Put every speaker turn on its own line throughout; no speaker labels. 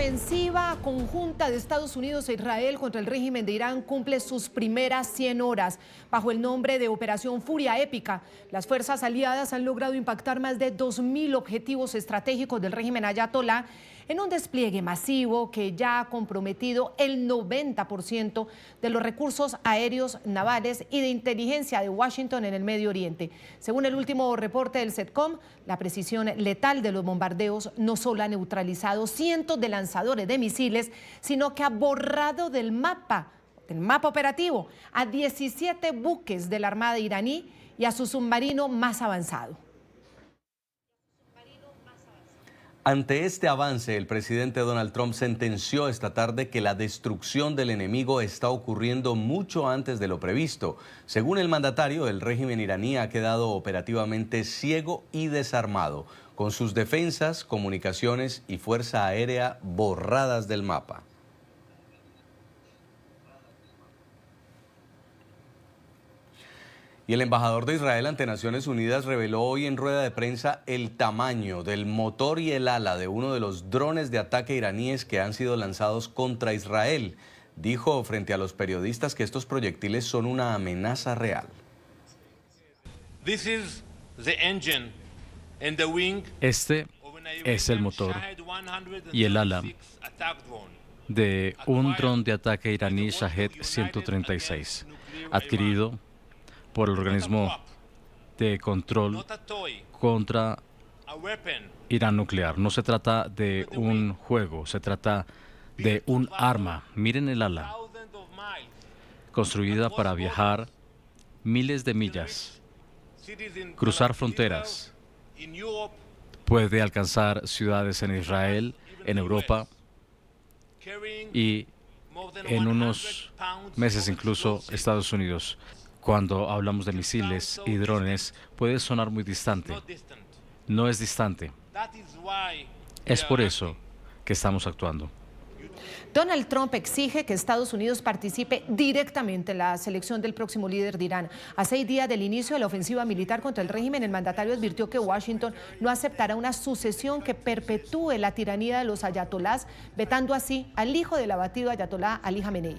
ofensiva conjunta de Estados Unidos e Israel contra el régimen de Irán cumple sus primeras 100 horas. Bajo el nombre de Operación Furia Épica, las fuerzas aliadas han logrado impactar más de 2.000 objetivos estratégicos del régimen ayatolá en un despliegue masivo que ya ha comprometido el 90% de los recursos aéreos, navales y de inteligencia de Washington en el Medio Oriente. Según el último reporte del CENTCOM, la precisión letal de los bombardeos no solo ha neutralizado cientos de lanzadores de misiles, sino que ha borrado del mapa operativo a 17 buques de la Armada iraní y a su submarino más avanzado.
Ante este avance, el presidente Donald Trump sentenció esta tarde que la destrucción del enemigo está ocurriendo mucho antes de lo previsto. Según el mandatario, el régimen iraní ha quedado operativamente ciego y desarmado, con sus defensas, comunicaciones y fuerza aérea borradas del mapa. Y el embajador de Israel ante Naciones Unidas reveló hoy en rueda de prensa el tamaño del motor y el ala de uno de los drones de ataque iraníes que han sido lanzados contra Israel. Dijo frente a los periodistas que estos proyectiles son una amenaza real.
Este es el motor y el ala de un dron de ataque iraní Shahed 136, adquirido por el organismo de control contra Irán nuclear. No se trata de un juego, se trata de un arma. Miren el ala, construida para viajar miles de millas, cruzar fronteras, puede alcanzar ciudades en Israel, en Europa y en unos meses incluso Estados Unidos. Cuando hablamos de misiles y drones, puede sonar muy distante. No es distante. Es por eso que estamos actuando.
Donald Trump exige que Estados Unidos participe directamente en la selección del próximo líder de Irán. A 6 días del inicio de la ofensiva militar contra el régimen, el mandatario advirtió que Washington no aceptará una sucesión que perpetúe la tiranía de los ayatolás, vetando así al hijo del abatido ayatolá Ali Jamenei.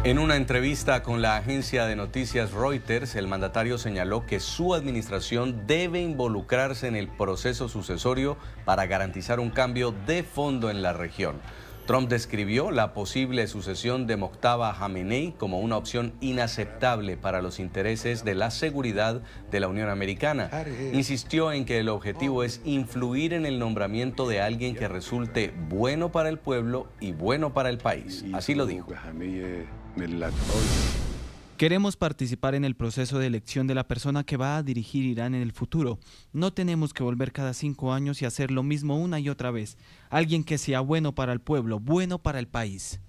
En una entrevista con la agencia de noticias Reuters, el mandatario señaló que su administración debe involucrarse en el proceso sucesorio para garantizar un cambio de fondo en la región. Trump describió la posible sucesión de Mojtaba Jamenei como una opción inaceptable para los intereses de la seguridad de la Unión Americana. Insistió en que el objetivo es influir en el nombramiento de alguien que resulte bueno para el pueblo y bueno para el país. Así lo dijo.
Queremos participar en el proceso de elección de la persona que va a dirigir Irán en el futuro. No tenemos que volver cada 5 años y hacer lo mismo una y otra vez. Alguien que sea bueno para el pueblo, bueno para el país.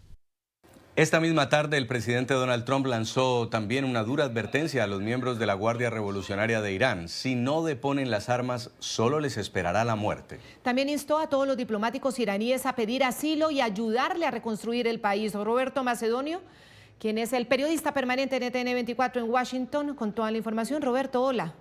Esta misma tarde, el presidente Donald Trump lanzó también una dura advertencia a los miembros de la Guardia Revolucionaria de Irán. Si no deponen las armas, solo les esperará la muerte.
También instó a todos los diplomáticos iraníes a pedir asilo y ayudarle a reconstruir el país. Roberto Macedonio, quien es el periodista permanente de NTN 24 en Washington, con toda la información. Roberto, hola.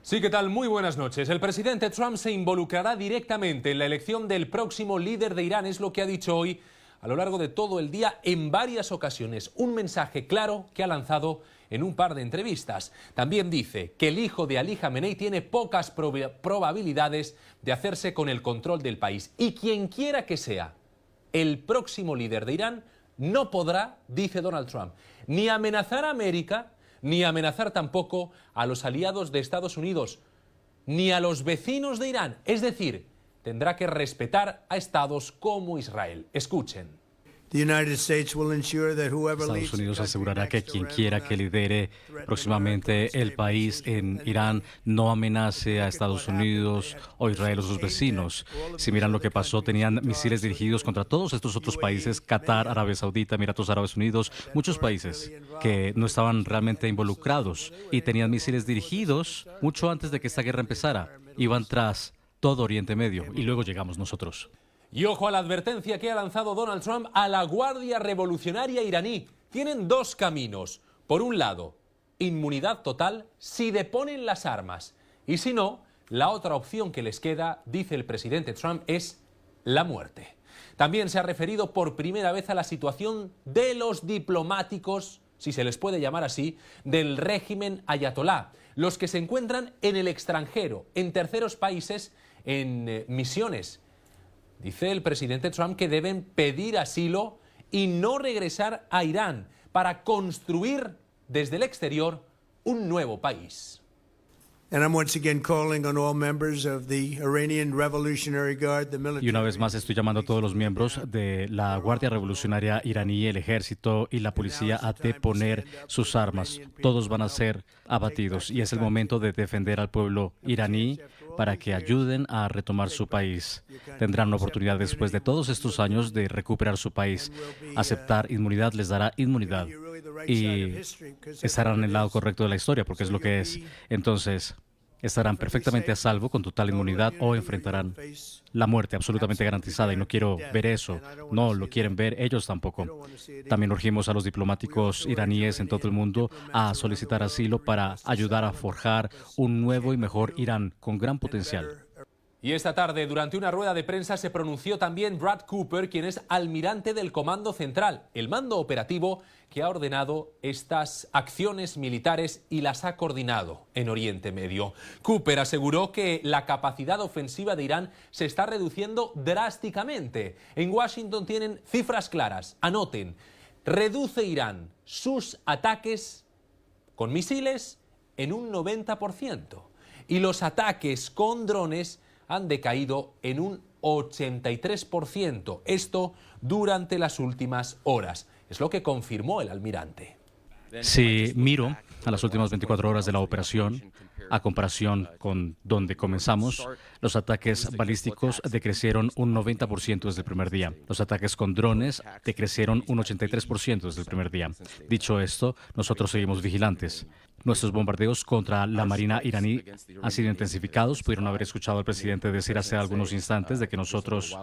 Sí, ¿qué tal? Muy buenas noches. El presidente Trump se involucrará directamente en la elección del próximo líder de Irán, es lo que ha dicho hoy a lo largo de todo el día en varias ocasiones. Un mensaje claro que ha lanzado en un par de entrevistas. También dice que el hijo de Ali Jamenei tiene pocas probabilidades de hacerse con el control del país. Y quien quiera que sea el próximo líder de Irán, no podrá, dice Donald Trump, ni amenazar a América, ni amenazar tampoco a los aliados de Estados Unidos, ni a los vecinos de Irán. Es decir, tendrá que respetar a estados como Israel. Escuchen.
Estados Unidos asegurará que quien quiera que lidere próximamente el país en Irán no amenace a Estados Unidos o Israel o sus vecinos. Si miran lo que pasó, tenían misiles dirigidos contra todos estos otros países, Qatar, Arabia Saudita, Emiratos Árabes Unidos, muchos países que no estaban realmente involucrados y tenían misiles dirigidos mucho antes de que esta guerra empezara. Iban tras todo Oriente Medio y luego llegamos nosotros.
Y ojo a la advertencia que ha lanzado Donald Trump a la Guardia Revolucionaria iraní. Tienen dos caminos. Por un lado, inmunidad total si deponen las armas. Y si no, La otra opción que les queda, dice el presidente Trump, es la muerte. También se ha referido por primera vez a la situación de los diplomáticos, si se les puede llamar así, del régimen ayatolá, los que se encuentran en el extranjero, en terceros países, en misiones. Dice el presidente Trump que deben pedir asilo y no regresar a Irán para construir desde el exterior un nuevo país.
Y una vez más estoy llamando a todos los miembros de la Guardia Revolucionaria iraní, el ejército y la policía a deponer sus armas. Todos van a ser abatidos y es el momento de defender al pueblo iraní para que ayuden a retomar su país. Tendrán una oportunidad después de todos estos años de recuperar su país. Aceptar inmunidad les dará inmunidad y estarán en el lado correcto de la historia, porque es lo que es. Entonces, estarán perfectamente a salvo con total inmunidad o enfrentarán la muerte absolutamente garantizada, y no quiero ver eso. No lo quieren ver ellos tampoco. También urgimos a los diplomáticos iraníes en todo el mundo a solicitar asilo para ayudar a forjar un nuevo y mejor Irán con gran potencial.
Y esta tarde, durante una rueda de prensa, se pronunció también Brad Cooper, quien es almirante del Comando Central, el mando operativo que ha ordenado estas acciones militares y las ha coordinado en Oriente Medio. Cooper aseguró que la capacidad ofensiva de Irán se está reduciendo drásticamente. En Washington tienen cifras claras. Anoten, reduce Irán sus ataques con misiles en un 90%. Y los ataques con drones han decaído en un 83%. Esto durante las últimas horas. Es lo que confirmó el almirante.
Si miro a las últimas 24 horas de la operación, a comparación con donde comenzamos, los ataques balísticos decrecieron un 90% desde el primer día. Los ataques con drones decrecieron un 83% desde el primer día. Dicho esto, nosotros seguimos vigilantes. Nuestros bombardeos contra la Marina iraní han sido intensificados. Pudieron haber escuchado al presidente decir hace algunos instantes de que nosotros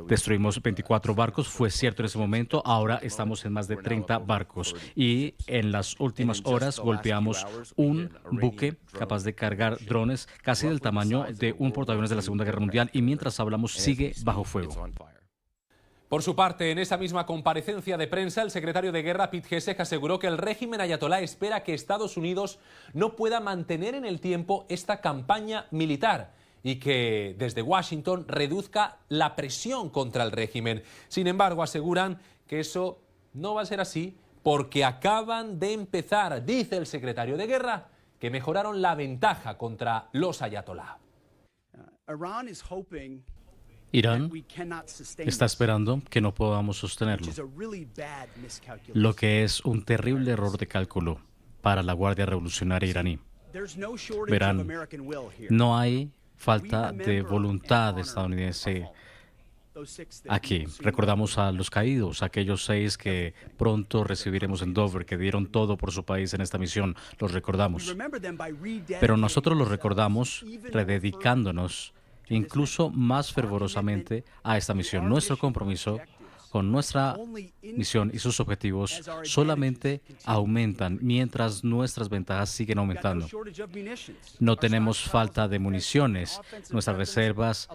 destruimos 24 barcos. Fue cierto en ese momento. Ahora estamos en más de 30 barcos. Y en las últimas horas golpeamos un buque capaz de cargar drones casi del tamaño de un portaaviones de la Segunda Guerra Mundial. Y mientras hablamos, sigue bajo fuego.
Por su parte, en esa misma comparecencia de prensa, el secretario de Guerra, Pete Hegseth, aseguró que el régimen ayatolá espera que Estados Unidos no pueda mantener en el tiempo esta campaña militar y que desde Washington reduzca la presión contra el régimen. Sin embargo, aseguran que eso no va a ser así porque acaban de empezar, dice el secretario de Guerra, que mejoraron la ventaja contra los ayatolá.
Irán está esperando que no podamos sostenerlo, lo que es un terrible error de cálculo para la Guardia Revolucionaria iraní. Verán, no hay falta de voluntad estadounidense aquí. Recordamos a los caídos, aquellos 6 que pronto recibiremos en Dover, que dieron todo por su país en esta misión. Los recordamos. Pero nosotros los recordamos rededicándonos incluso más fervorosamente a esta misión. Nuestro compromiso con nuestra misión y sus objetivos solamente aumentan mientras nuestras ventajas siguen aumentando. No tenemos falta de municiones. Nuestras reservas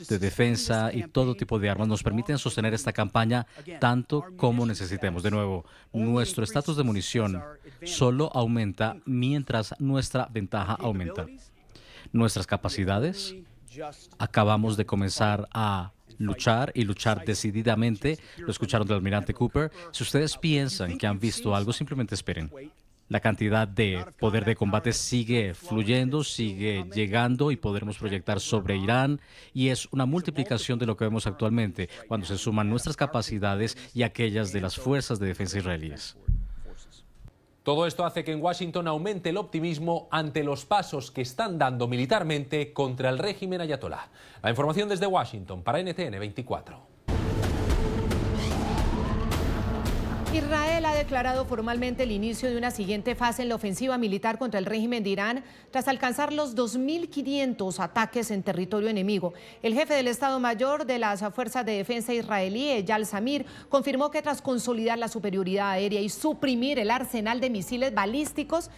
de defensa y todo tipo de armas nos permiten sostener esta campaña tanto como necesitemos. De nuevo, nuestro estatus de munición solo aumenta mientras nuestra ventaja aumenta. Nuestras capacidades, acabamos de comenzar a luchar y luchar decididamente. Lo escucharon del almirante Cooper. Si ustedes piensan que han visto algo, simplemente esperen. La cantidad de poder de combate sigue fluyendo, sigue llegando y podremos proyectar sobre Irán. Y es una multiplicación de lo que vemos actualmente cuando se suman nuestras capacidades y aquellas de las fuerzas de defensa israelíes.
Todo esto hace que en Washington aumente el optimismo ante los pasos que están dando militarmente contra el régimen ayatolá. La información desde Washington para NTN 24.
Israel ha declarado formalmente el inicio de una siguiente fase en la ofensiva militar contra el régimen de Irán tras alcanzar los 2.500 ataques en territorio enemigo. El jefe del Estado Mayor de las Fuerzas de Defensa israelí, Eyal Zamir, confirmó que tras consolidar la superioridad aérea y suprimir el arsenal de misiles balísticos,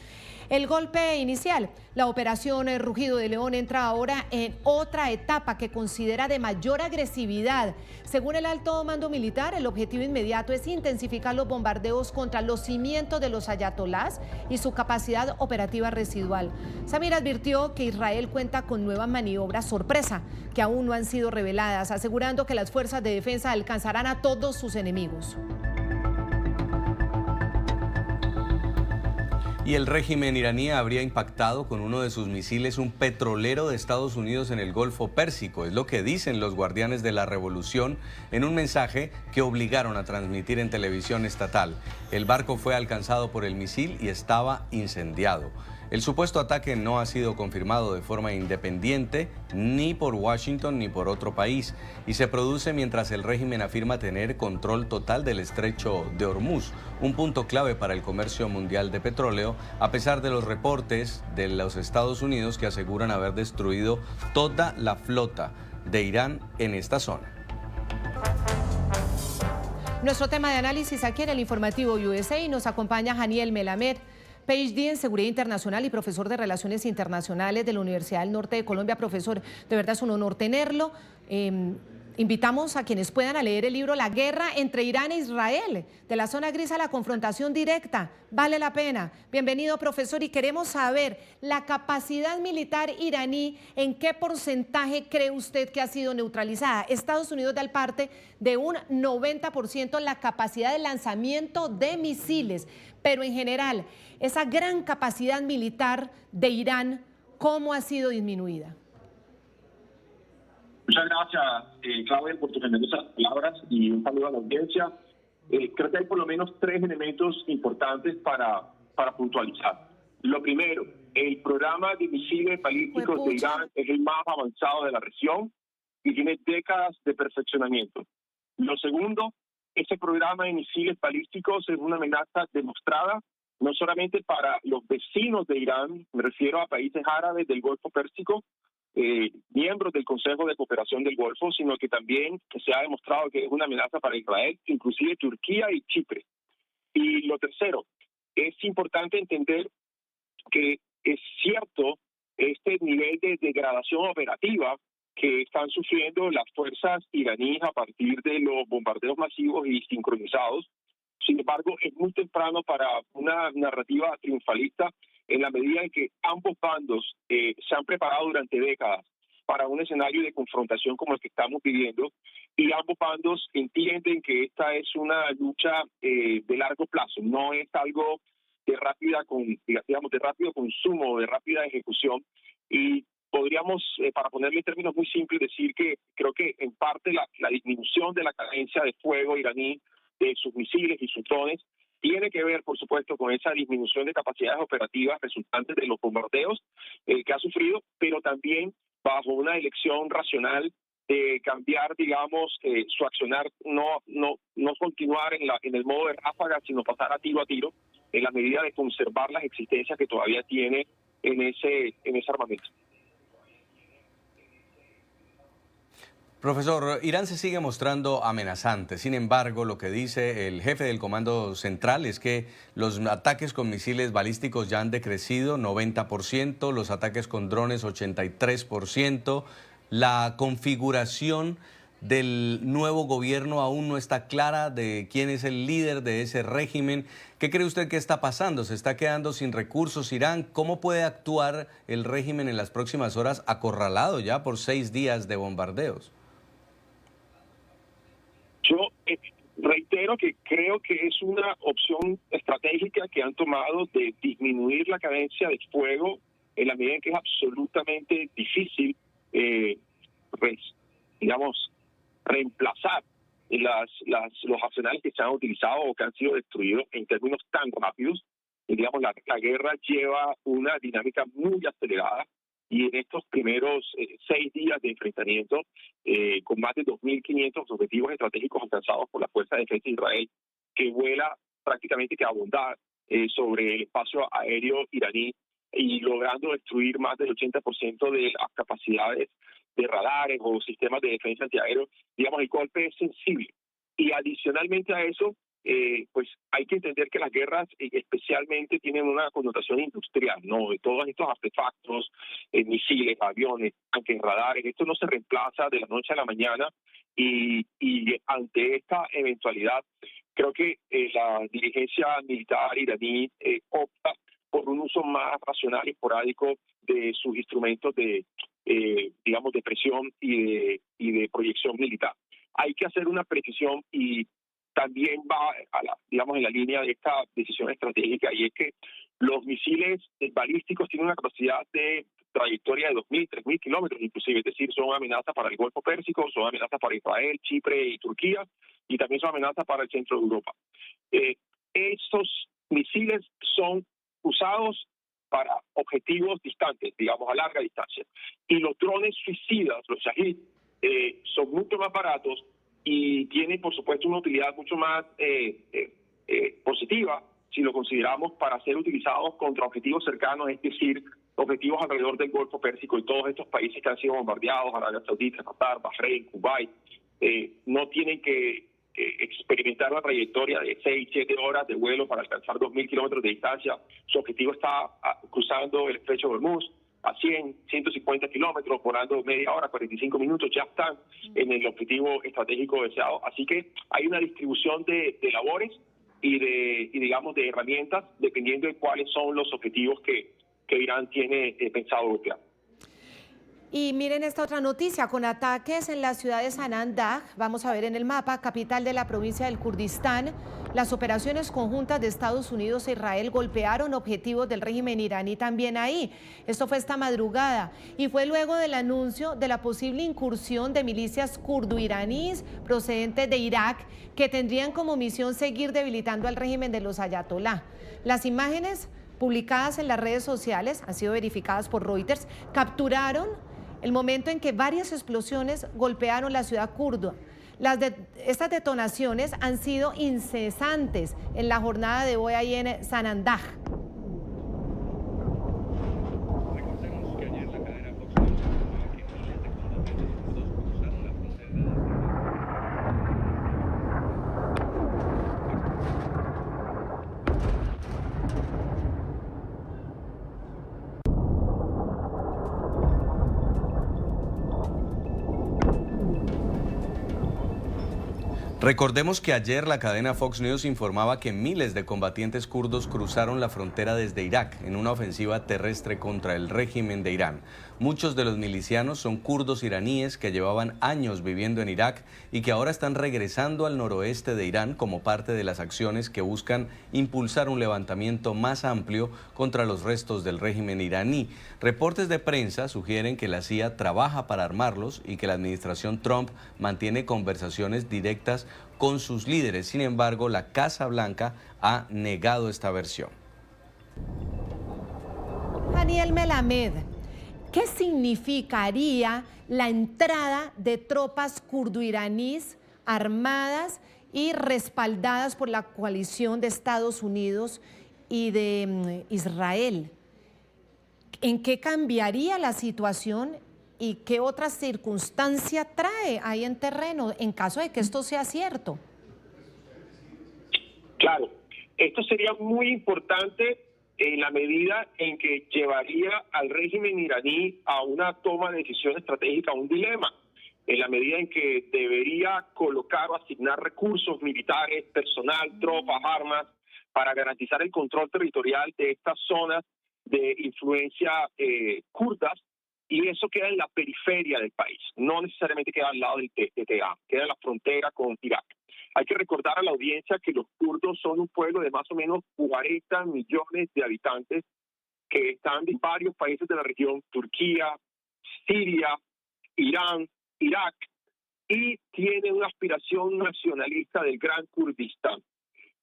el golpe inicial, la operación Rugido de León, entra ahora en otra etapa que considera de mayor agresividad. Según el alto mando militar, el objetivo inmediato es intensificar los bombardeos contra los cimientos de los ayatolás y su capacidad operativa residual. Zamir advirtió que Israel cuenta con nuevas maniobras sorpresa que aún no han sido reveladas, asegurando que las fuerzas de defensa alcanzarán a todos sus enemigos.
Y el régimen iraní habría impactado con uno de sus misiles un petrolero de Estados Unidos en el Golfo Pérsico. Es lo que dicen los guardianes de la revolución en un mensaje que obligaron a transmitir en televisión estatal. El barco fue alcanzado por el misil y estaba incendiado. El supuesto ataque no ha sido confirmado de forma independiente ni por Washington ni por otro país y se produce mientras el régimen afirma tener control total del estrecho de Hormuz, un punto clave para el comercio mundial de petróleo, a pesar de los reportes de los Estados Unidos que aseguran haber destruido toda la flota de Irán en esta zona.
Nuestro tema de análisis aquí en el informativo USA nos acompaña Janiel Melamed, PhD en Seguridad Internacional y profesor de Relaciones Internacionales de la Universidad del Norte de Colombia. Profesor, de verdad es un honor tenerlo. Invitamos a quienes puedan a leer el libro La guerra entre Irán e Israel, de la zona gris a la confrontación directa. Vale la pena. Bienvenido, profesor, y queremos saber la capacidad militar iraní, ¿en qué porcentaje cree usted que ha sido neutralizada? Estados Unidos da el parte de un 90% la capacidad de lanzamiento de misiles, pero en general, esa gran capacidad militar de Irán, ¿cómo ha sido disminuida?
Muchas gracias, Claudia, por tus generosas palabras y un saludo a la audiencia. Creo que hay por lo menos tres elementos importantes para puntualizar. Lo primero, el programa de misiles balísticos de Irán es el más avanzado de la región y tiene décadas de perfeccionamiento. Lo segundo, ese programa de misiles balísticos es una amenaza demostrada no solamente para los vecinos de Irán, me refiero a países árabes del Golfo Pérsico, miembros del Consejo de Cooperación del Golfo, sino que también se ha demostrado que es una amenaza para Israel, inclusive Turquía y Chipre. Y lo tercero, es importante entender que es cierto este nivel de degradación operativa que están sufriendo las fuerzas iraníes a partir de los bombardeos masivos y sincronizados. Sin embargo, es muy temprano para una narrativa triunfalista en la medida en que ambos bandos se han preparado durante décadas para un escenario de confrontación como el que estamos viviendo y ambos bandos entienden que esta es una lucha de largo plazo, no es algo de de rápido consumo, de rápida ejecución. Y podríamos, para ponerle en términos muy simples, decir que creo que en parte la disminución de la cadencia de fuego iraní, de sus misiles y sus drones, tiene que ver, por supuesto, con esa disminución de capacidades operativas resultantes de los bombardeos que ha sufrido, pero también bajo una elección racional de cambiar, digamos, su accionar, no continuar en el modo de ráfaga, sino pasar a tiro, en la medida de conservar las existencias que todavía tiene en ese armamento.
Profesor, Irán se sigue mostrando amenazante. Sin embargo, lo que dice el jefe del Comando Central es que los ataques con misiles balísticos ya han decrecido 90%, los ataques con drones 83%. La configuración del nuevo gobierno aún no está clara de quién es el líder de ese régimen. ¿Qué cree usted que está pasando? ¿Se está quedando sin recursos Irán? ¿Cómo puede actuar el régimen en las próximas horas, acorralado ya por 6 días de bombardeos?
Yo reitero que creo que es una opción estratégica que han tomado de disminuir la cadencia de fuego en la medida en que es absolutamente difícil, reemplazar los arsenales que se han utilizado o que han sido destruidos en términos tan rápidos. Digamos, la guerra lleva una dinámica muy acelerada. Y en estos primeros 6 días de enfrentamiento, con más de 2.500 objetivos estratégicos alcanzados por la Fuerza de Defensa de Israel, que vuela prácticamente que abundar sobre el espacio aéreo iraní y logrando destruir más del 80% de las capacidades de radares o sistemas de defensa antiaéreo. Digamos, el golpe es sensible. Y adicionalmente a eso, pues hay que entender que las guerras especialmente tienen una connotación industrial, ¿no? De todos estos artefactos, misiles, aviones, tanques, radares, esto no se reemplaza de la noche a la mañana y ante esta eventualidad, creo que la dirigencia militar iraní opta por un uso más racional y esporádico de sus instrumentos de, digamos, de presión y de proyección militar. Hay que hacer una precisión y también va, digamos, en la línea de esta decisión estratégica, y es que los misiles balísticos tienen una capacidad de trayectoria de 2.000, 3.000 kilómetros, inclusive, es decir, son amenazas para el Golfo Pérsico, son amenazas para Israel, Chipre y Turquía, y también son amenazas para el centro de Europa. Estos misiles son usados para objetivos distantes, digamos, a larga distancia. Y los drones suicidas, los Shahid, son mucho más baratos y tienen, por supuesto, una utilidad mucho más positiva si lo consideramos para ser utilizados contra objetivos cercanos, es decir, objetivos alrededor del Golfo Pérsico y todos estos países que han sido bombardeados, Arabia Saudita, Qatar, Bahrein, Kuwait, no tienen que experimentar una trayectoria de 6, 7 horas de vuelo para alcanzar 2.000 kilómetros de distancia. Su objetivo está cruzando el estrecho de Hormuz a 100, 150 kilómetros, volando media hora, 45 minutos, ya están en el objetivo estratégico deseado. Así que hay una distribución de labores y digamos, de herramientas, dependiendo de cuáles son los objetivos que Irán tiene pensado bloquear.
Y miren esta otra noticia, con ataques en la ciudad de Sanandaj, vamos a ver en el mapa, capital de la provincia del Kurdistán, las operaciones conjuntas de Estados Unidos e Israel golpearon objetivos del régimen iraní también ahí. Esto fue esta madrugada y fue luego del anuncio de la posible incursión de milicias kurdo-iraníes procedentes de Irak que tendrían como misión seguir debilitando al régimen de los ayatolá. Las imágenes publicadas en las redes sociales, han sido verificadas por Reuters, capturaron el momento en que varias explosiones golpearon la ciudad kurda. Estas detonaciones han sido incesantes en la jornada de hoy ahí en Sanandaj.
Recordemos que ayer la cadena Fox News informaba que miles de combatientes kurdos cruzaron la frontera desde Irak en una ofensiva terrestre contra el régimen de Irán. Muchos de los milicianos son kurdos iraníes que llevaban años viviendo en Irak y que ahora están regresando al noroeste de Irán como parte de las acciones que buscan impulsar un levantamiento más amplio contra los restos del régimen iraní. Reportes de prensa sugieren que la CIA trabaja para armarlos y que la administración Trump mantiene conversaciones directas con sus líderes. Sin embargo, la Casa Blanca ha negado esta versión.
Daniel Melamed, ¿qué significaría la entrada de tropas kurdo-iraníes armadas y respaldadas por la coalición de Estados Unidos y de Israel? ¿En qué cambiaría la situación y qué otra circunstancia trae ahí en terreno en caso de que esto sea cierto?
Claro, esto sería muy importante en la medida en que llevaría al régimen iraní a una toma de decisión estratégica, a un dilema, en la medida en que debería colocar o asignar recursos militares, personal, tropas, armas, para garantizar el control territorial de estas zonas de influencia kurdas, y eso queda en la periferia del país, no necesariamente queda al lado del TTA, queda en la frontera con Irak. Hay que recordar a la audiencia que los kurdos son un pueblo de más o menos 40 millones de habitantes que están en varios países de la región, Turquía, Siria, Irán, Irak, y tienen una aspiración nacionalista del Gran Kurdistán.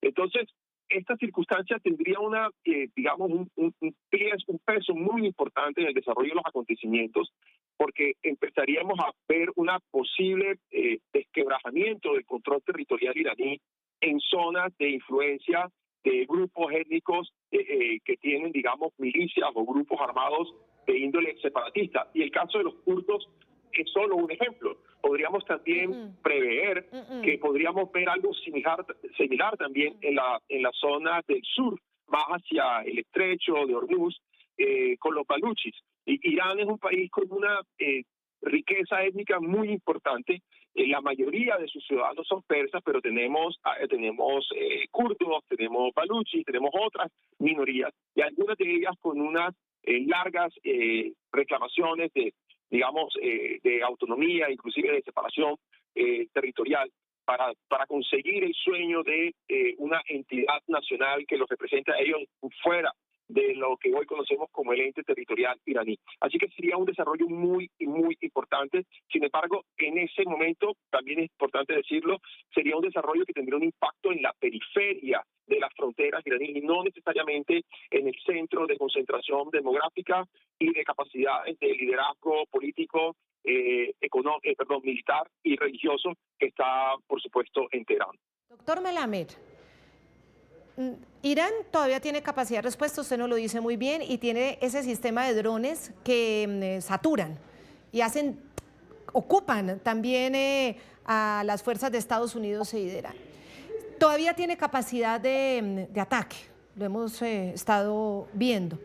Entonces, esta circunstancia tendría digamos, un peso muy importante en el desarrollo de los acontecimientos, porque empezaríamos a ver una posible desquebrajamiento del control territorial iraní en zonas de influencia de grupos étnicos que tienen, digamos, milicias o grupos armados de índole separatista. Y el caso de los kurdos es solo un ejemplo. Podríamos también prever que podríamos ver algo similar también en la zona del sur, más hacia el estrecho de Hormuz, con los baluchis. Y Irán es un país con una riqueza étnica muy importante. La mayoría de sus ciudadanos son persas, pero tenemos kurdos, tenemos baluchis, tenemos otras minorías, y algunas de ellas con unas largas reclamaciones de, digamos, de autonomía, inclusive de separación territorial, para conseguir el sueño de una entidad nacional que los represente a ellos fuera de lo que hoy conocemos como el ente territorial iraní. Así que sería un desarrollo muy, muy importante. Sin embargo, en ese momento, también es importante decirlo, sería un desarrollo que tendría un impacto en la periferia de las fronteras iraníes y no necesariamente en el centro de concentración demográfica y de capacidades de liderazgo político, militar y religioso que está, por supuesto, en Teherán.
Doctor Melamed, Irán todavía tiene capacidad de respuesta, usted nos lo dice muy bien, y tiene ese sistema de drones que saturan y ocupan también a las fuerzas de Estados Unidos e Irán. Todavía tiene capacidad de ataque, lo hemos estado viendo.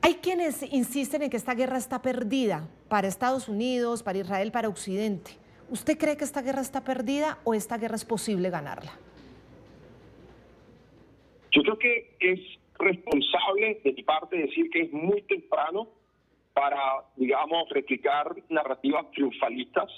Hay quienes insisten en que esta guerra está perdida para Estados Unidos, para Israel, para Occidente. ¿Usted cree que esta guerra está perdida o esta guerra es posible ganarla?
Yo creo que es responsable de mi parte decir que es muy temprano para, digamos, replicar narrativas triunfalistas.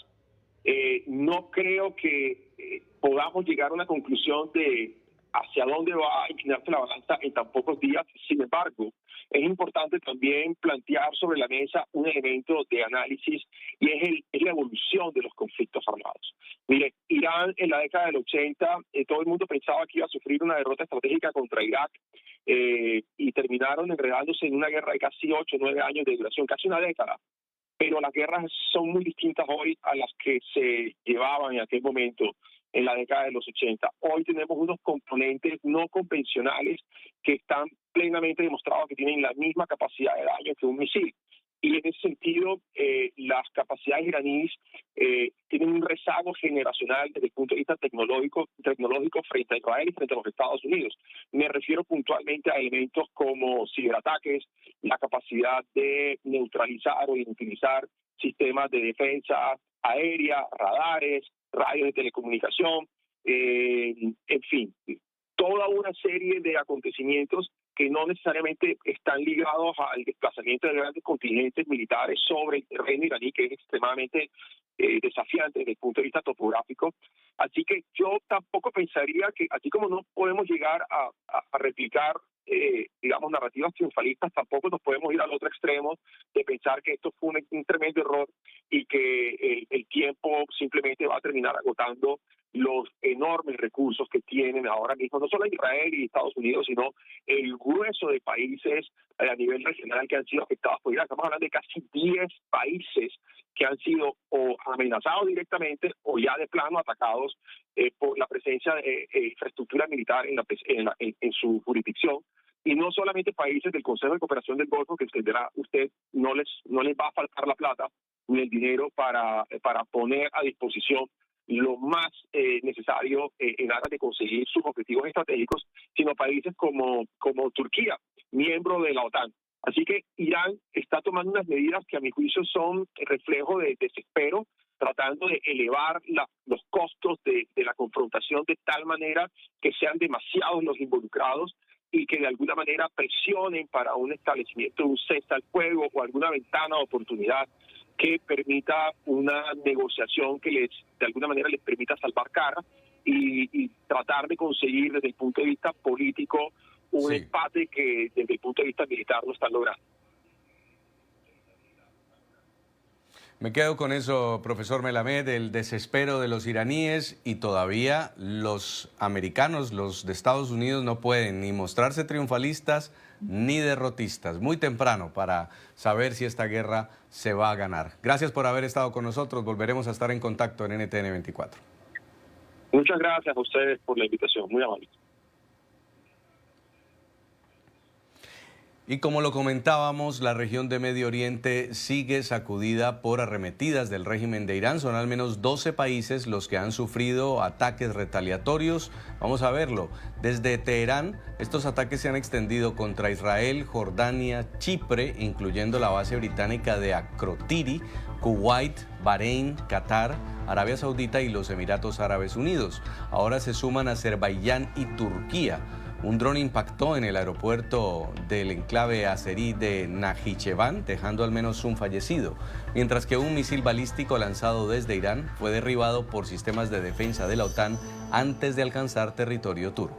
No creo que podamos llegar a una conclusión de hacia dónde va a inclinarse la balanza en tan pocos días. Sin embargo, es importante también plantear sobre la mesa un elemento de análisis y es la evolución de los conflictos armados. Mire, Irán en la década del 80, todo el mundo pensaba que iba a sufrir una derrota estratégica contra Irak y terminaron enredándose en una guerra de casi 8 o 9 años de duración, casi una década. Pero las guerras son muy distintas hoy a las que se llevaban en aquel momento, en la década de los 80. Hoy tenemos unos componentes no convencionales que están plenamente demostrados que tienen la misma capacidad de daño que un misil. Y en ese sentido, las capacidades iraníes tienen un rezago generacional desde el punto de vista tecnológico frente a Israel y frente a los Estados Unidos. Me refiero puntualmente a elementos como ciberataques, la capacidad de neutralizar o inutilizar sistemas de defensa aérea, radares, radios de telecomunicación, en fin, toda una serie de acontecimientos que no necesariamente están ligados al desplazamiento de grandes contingentes militares sobre el terreno iraní, que es extremadamente desafiante desde el punto de vista topográfico. Así que yo tampoco pensaría que, así como no podemos llegar a replicar, digamos, narrativas triunfalistas, tampoco nos podemos ir al otro extremo de pensar que esto fue un tremendo error y que el tiempo simplemente va a terminar agotando los enormes recursos que tienen ahora mismo, no solo Israel y Estados Unidos, sino el grueso de países a nivel regional que han sido afectados por Irak. Estamos hablando de casi 10 países que han sido o amenazados directamente o ya de plano atacados por la presencia de infraestructura militar en su jurisdicción. Y no solamente países del Consejo de Cooperación del Golfo, que usted no les va a faltar la plata ni el dinero para poner a disposición lo más necesario en aras de conseguir sus objetivos estratégicos, sino países como Turquía, miembro de la OTAN. Así que Irán está tomando unas medidas que a mi juicio son reflejo de desespero, tratando de elevar los costos de la confrontación de tal manera que sean demasiados los involucrados y que de alguna manera presionen para un establecimiento de un cese al fuego o alguna ventana de oportunidad que permita una negociación que de alguna manera les permita salvar cara y tratar de conseguir desde el punto de vista político un empate que desde el punto de vista militar no están logrando.
Me quedo con eso, profesor Melamed, el desespero de los iraníes, y todavía los americanos, los de Estados Unidos, no pueden ni mostrarse triunfalistas ni derrotistas. Muy temprano para saber si esta guerra se va a ganar. Gracias por haber estado con nosotros. Volveremos a estar en contacto en NTN 24.
Muchas gracias a ustedes por la invitación, muy amable.
Y como lo comentábamos, la región de Medio Oriente sigue sacudida por arremetidas del régimen de Irán. Son al menos 12 países los que han sufrido ataques retaliatorios. Vamos a verlo. Desde Teherán, estos ataques se han extendido contra Israel, Jordania, Chipre, incluyendo la base británica de Akrotiri, Kuwait, Bahrein, Qatar, Arabia Saudita y los Emiratos Árabes Unidos. Ahora se suman Azerbaiyán y Turquía. Un dron impactó en el aeropuerto del enclave azerí de Najicheván, dejando al menos un fallecido, mientras que un misil balístico lanzado desde Irán fue derribado por sistemas de defensa de la OTAN antes de alcanzar territorio turco.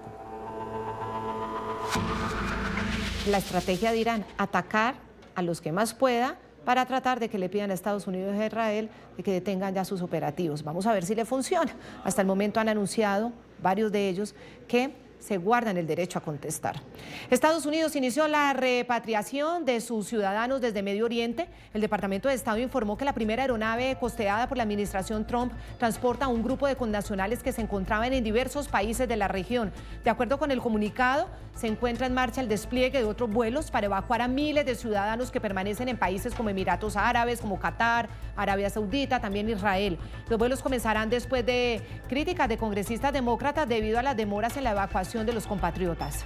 La estrategia de Irán, atacar a los que más pueda para tratar de que le pidan a Estados Unidos y a Israel de que detengan ya sus operativos. Vamos a ver si le funciona. Hasta el momento han anunciado, varios de ellos, que se guardan el derecho a contestar. Estados Unidos inició la repatriación de sus ciudadanos desde Medio Oriente. El Departamento de Estado informó que la primera aeronave costeada por la administración Trump transporta a un grupo de connacionales que se encontraban en diversos países de la región. De acuerdo con el comunicado, se encuentra en marcha el despliegue de otros vuelos para evacuar a miles de ciudadanos que permanecen en países como Emiratos Árabes, como Qatar, Arabia Saudita, también Israel. Los vuelos comenzarán después de críticas de congresistas demócratas debido a las demoras en la evacuación de los compatriotas.